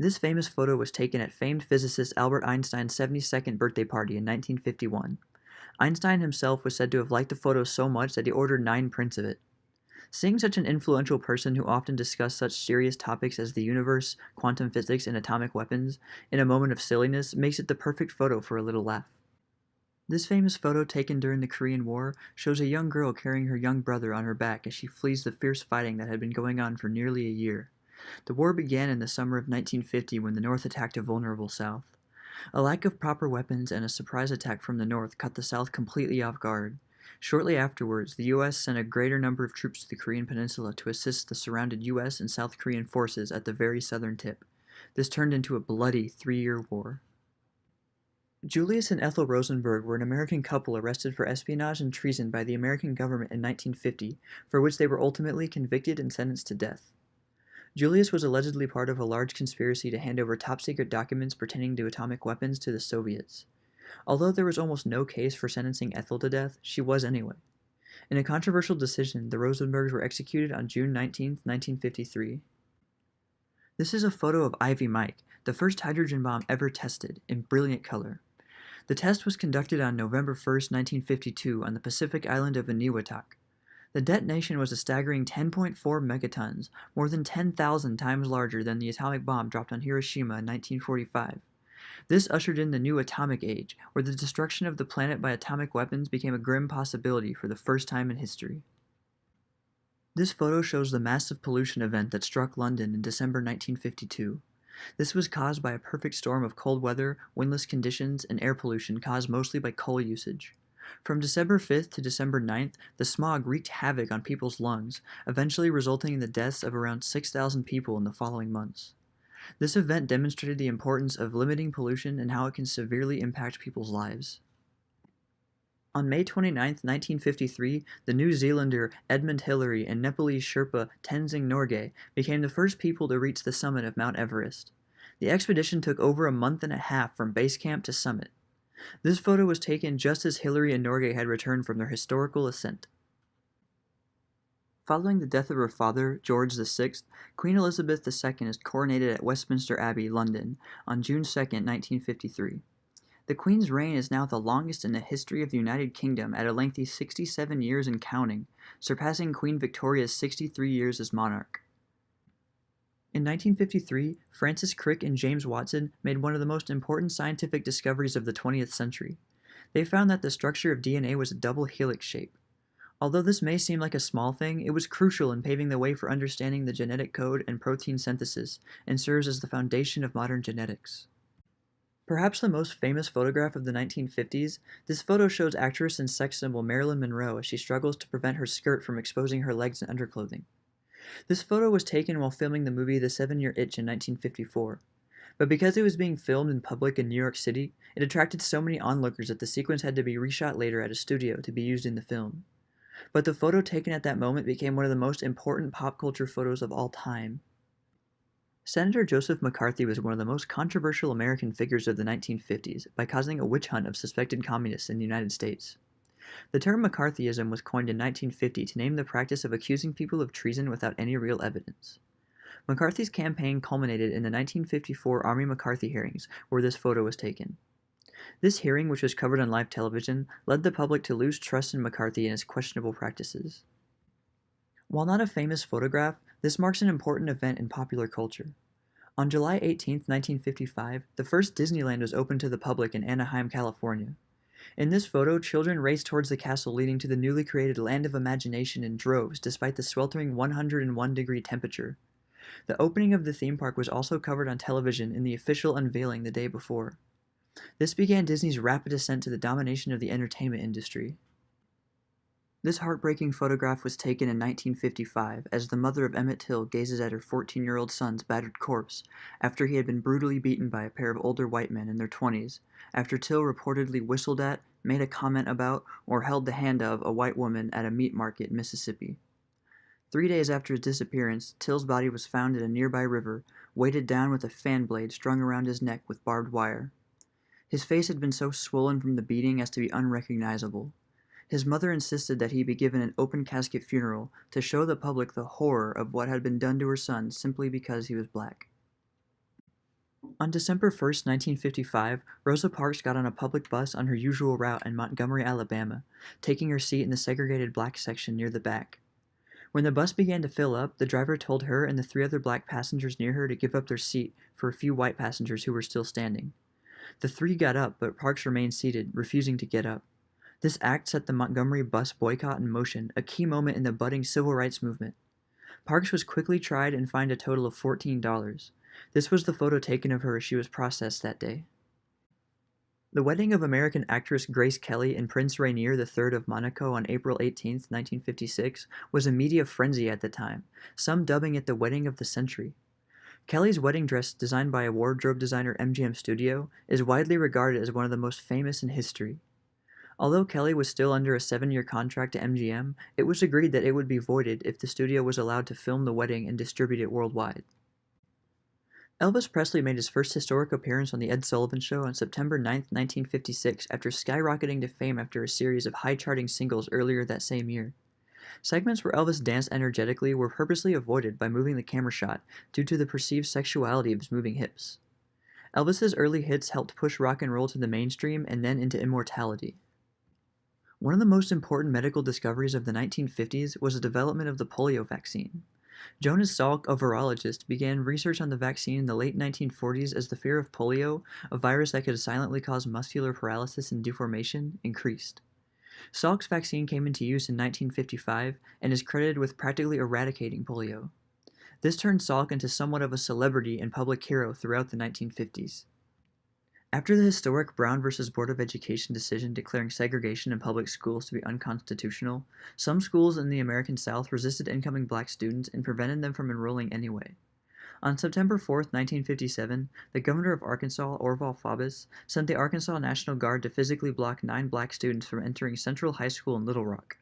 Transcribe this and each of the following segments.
This famous photo was taken at famed physicist Albert Einstein's 72nd birthday party in 1951. Einstein himself was said to have liked the photo so much that he ordered 9 prints of it. Seeing such an influential person who often discussed such serious topics as the universe, quantum physics, and atomic weapons in a moment of silliness makes it the perfect photo for a little laugh. This famous photo taken during the Korean War shows a young girl carrying her young brother on her back as she flees the fierce fighting that had been going on for nearly a year. The war began in the summer of 1950 when the North attacked a vulnerable South. A lack of proper weapons and a surprise attack from the North caught the South completely off guard. Shortly afterwards, the U.S. sent a greater number of troops to the Korean Peninsula to assist the surrounded U.S. and South Korean forces at the very southern tip. This turned into a bloody 3-year war. Julius and Ethel Rosenberg were an American couple arrested for espionage and treason by the American government in 1950, for which they were ultimately convicted and sentenced to death. Julius was allegedly part of a large conspiracy to hand over top-secret documents pertaining to atomic weapons to the Soviets. Although there was almost no case for sentencing Ethel to death, she was anyway. In a controversial decision, the Rosenbergs were executed on June 19, 1953. This is a photo of Ivy Mike, the first hydrogen bomb ever tested, in brilliant color. The test was conducted on November 1, 1952, on the Pacific island of Eniwetok. The detonation was a staggering 10.4 megatons, more than 10,000 times larger than the atomic bomb dropped on Hiroshima in 1945. This ushered in the new atomic age, where the destruction of the planet by atomic weapons became a grim possibility for the first time in history. This photo shows the massive pollution event that struck London in December 1952. This was caused by a perfect storm of cold weather, windless conditions, and air pollution caused mostly by coal usage. From December 5th to December 9th, the smog wreaked havoc on people's lungs, eventually resulting in the deaths of around 6,000 people in the following months. This event demonstrated the importance of limiting pollution and how it can severely impact people's lives. On May 29, 1953, the New Zealander Edmund Hillary and Nepalese Sherpa Tenzing Norgay became the first people to reach the summit of Mount Everest. The expedition took over a month and a half from base camp to summit. This photo was taken just as Hillary and Norgay had returned from their historical ascent. Following the death of her father, George VI, Queen Elizabeth II is coronated at Westminster Abbey, London, on June 2, 1953. The Queen's reign is now the longest in the history of the United Kingdom at a lengthy 67 years and counting, surpassing Queen Victoria's 63 years as monarch. In 1953, Francis Crick and James Watson made one of the most important scientific discoveries of the 20th century. They found that the structure of DNA was a double helix shape. Although this may seem like a small thing, it was crucial in paving the way for understanding the genetic code and protein synthesis, and serves as the foundation of modern genetics. Perhaps the most famous photograph of the 1950s, this photo shows actress and sex symbol Marilyn Monroe as she struggles to prevent her skirt from exposing her legs and underclothing. This photo was taken while filming the movie The 7-Year Itch in 1954. But because it was being filmed in public in New York City, it attracted so many onlookers that the sequence had to be reshot later at a studio to be used in the film. But the photo taken at that moment became one of the most important pop culture photos of all time. Senator Joseph McCarthy was one of the most controversial American figures of the 1950s by causing a witch hunt of suspected communists in the United States. The term McCarthyism was coined in 1950 to name the practice of accusing people of treason without any real evidence. McCarthy's campaign culminated in the 1954 Army McCarthy hearings, where this photo was taken. This hearing, which was covered on live television, led the public to lose trust in McCarthy and his questionable practices. While not a famous photograph, this marks an important event in popular culture. On July 18, 1955, the first Disneyland was opened to the public in Anaheim, California. In this photo, children raced towards the castle leading to the newly created Land of Imagination in droves despite the sweltering 101-degree temperature. The opening of the theme park was also covered on television in the official unveiling the day before. This began Disney's rapid ascent to the domination of the entertainment industry. This heartbreaking photograph was taken in 1955 as the mother of Emmett Till gazes at her 14-year-old son's battered corpse after he had been brutally beaten by a pair of older white men in their 20s, after Till reportedly whistled at, made a comment about, or held the hand of a white woman at a meat market in Mississippi. 3 days after his disappearance, Till's body was found in a nearby river, weighted down with a fan blade strung around his neck with barbed wire. His face had been so swollen from the beating as to be unrecognizable. His mother insisted that he be given an open-casket funeral to show the public the horror of what had been done to her son simply because he was black. On December 1st, 1955, Rosa Parks got on a public bus on her usual route in Montgomery, Alabama, taking her seat in the segregated black section near the back. When the bus began to fill up, the driver told her and the three other black passengers near her to give up their seat for a few white passengers who were still standing. The three got up, but Parks remained seated, refusing to get up. This act set the Montgomery bus boycott in motion, a key moment in the budding civil rights movement. Parks was quickly tried and fined a total of $14. This was the photo taken of her as she was processed that day. The wedding of American actress Grace Kelly and Prince Rainier III of Monaco on April 18, 1956, was a media frenzy at the time, some dubbing it the wedding of the century. Kelly's wedding dress, designed by a wardrobe designer MGM Studio, is widely regarded as one of the most famous in history. Although Kelly was still under a 7-year contract to MGM, it was agreed that it would be voided if the studio was allowed to film the wedding and distribute it worldwide. Elvis Presley made his first historic appearance on The Ed Sullivan Show on September 9, 1956, after skyrocketing to fame after a series of high-charting singles earlier that same year. Segments where Elvis danced energetically were purposely avoided by moving the camera shot due to the perceived sexuality of his moving hips. Elvis's early hits helped push rock and roll to the mainstream and then into immortality. One of the most important medical discoveries of the 1950s was the development of the polio vaccine. Jonas Salk, a virologist, began research on the vaccine in the late 1940s as the fear of polio, a virus that could silently cause muscular paralysis and deformation, increased. Salk's vaccine came into use in 1955 and is credited with practically eradicating polio. This turned Salk into somewhat of a celebrity and public hero throughout the 1950s. After the historic Brown v. Board of Education decision declaring segregation in public schools to be unconstitutional, some schools in the American South resisted incoming black students and prevented them from enrolling anyway. On September 4, 1957, the governor of Arkansas, Orval Faubus, sent the Arkansas National Guard to physically block 9 black students from entering Central High School in Little Rock.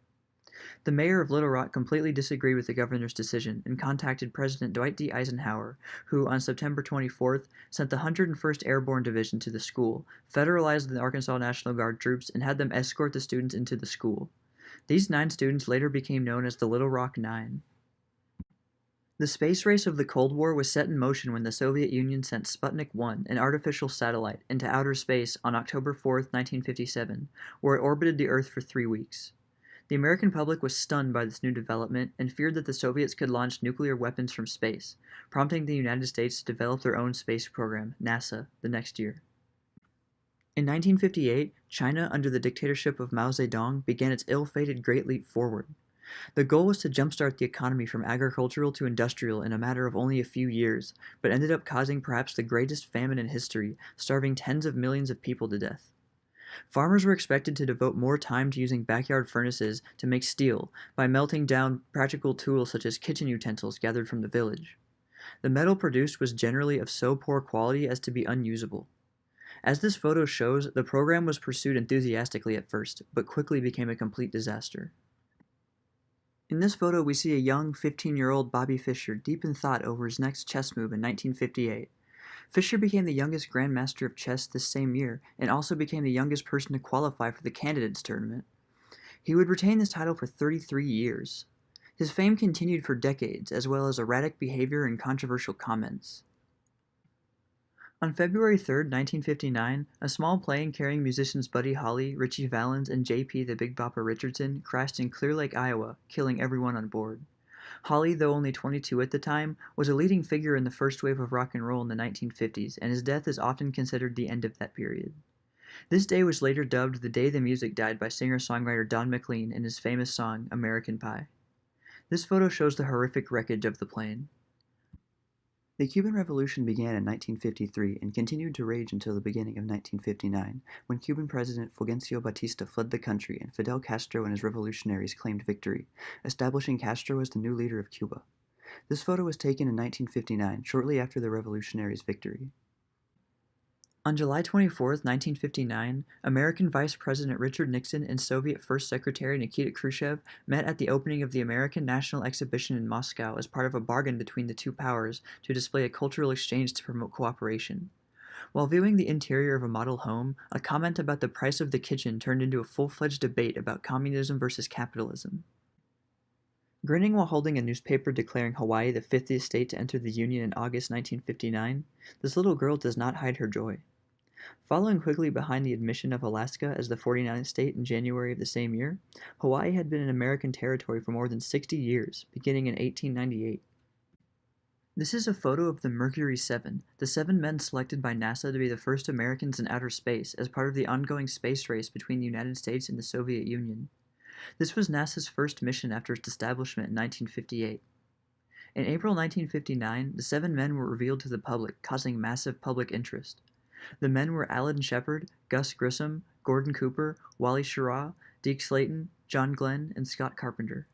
The mayor of Little Rock completely disagreed with the governor's decision and contacted President Dwight D. Eisenhower, who, on September 24th, sent the 101st Airborne Division to the school, federalized the Arkansas National Guard troops, and had them escort the students into the school. These 9 students later became known as the Little Rock Nine. The space race of the Cold War was set in motion when the Soviet Union sent Sputnik 1, an artificial satellite, into outer space on October 4, 1957, where it orbited the Earth for 3 weeks. The American public was stunned by this new development and feared that the Soviets could launch nuclear weapons from space, prompting the United States to develop their own space program, NASA, the next year. In 1958, China, under the dictatorship of Mao Zedong, began its ill-fated Great Leap Forward. The goal was to jumpstart the economy from agricultural to industrial in a matter of only a few years, but ended up causing perhaps the greatest famine in history, starving tens of millions of people to death. Farmers were expected to devote more time to using backyard furnaces to make steel by melting down practical tools such as kitchen utensils gathered from the village. The metal produced was generally of so poor quality as to be unusable. As this photo shows, the program was pursued enthusiastically at first, but quickly became a complete disaster. In this photo, we see a young 15-year-old Bobby Fischer deep in thought over his next chess move in 1958. Fischer became the youngest Grandmaster of chess this same year, and also became the youngest person to qualify for the Candidates Tournament. He would retain this title for 33 years. His fame continued for decades, as well as erratic behavior and controversial comments. On February 3, 1959, a small plane carrying musicians Buddy Holly, Ritchie Valens, and J.P. the Big Bopper Richardson crashed in Clear Lake, Iowa, killing everyone on board. Holly, though only 22 at the time, was a leading figure in the first wave of rock and roll in the 1950s, and his death is often considered the end of that period. This day was later dubbed the day the music died by singer-songwriter Don McLean in his famous song, American Pie. This photo shows the horrific wreckage of the plane. The Cuban Revolution began in 1953 and continued to rage until the beginning of 1959, when Cuban President Fulgencio Batista fled the country and Fidel Castro and his revolutionaries claimed victory, establishing Castro as the new leader of Cuba. This photo was taken in 1959, shortly after the revolutionaries' victory. On July 24, 1959, American Vice President Richard Nixon and Soviet First Secretary Nikita Khrushchev met at the opening of the American National Exhibition in Moscow as part of a bargain between the two powers to display a cultural exchange to promote cooperation. While viewing the interior of a model home, a comment about the price of the kitchen turned into a full-fledged debate about communism versus capitalism. Grinning while holding a newspaper declaring Hawaii the 50th state to enter the Union in August 1959, this little girl does not hide her joy. Following quickly behind the admission of Alaska as the 49th state in January of the same year, Hawaii had been an American territory for more than 60 years, beginning in 1898. This is a photo of the Mercury 7, the 7 men selected by NASA to be the first Americans in outer space as part of the ongoing space race between the United States and the Soviet Union. This was NASA's first mission after its establishment in 1958. In April 1959, the 7 men were revealed to the public, causing massive public interest. The men were Alan Shepard, Gus Grissom, Gordon Cooper, Wally Schirra, Deke Slayton, John Glenn, and Scott Carpenter.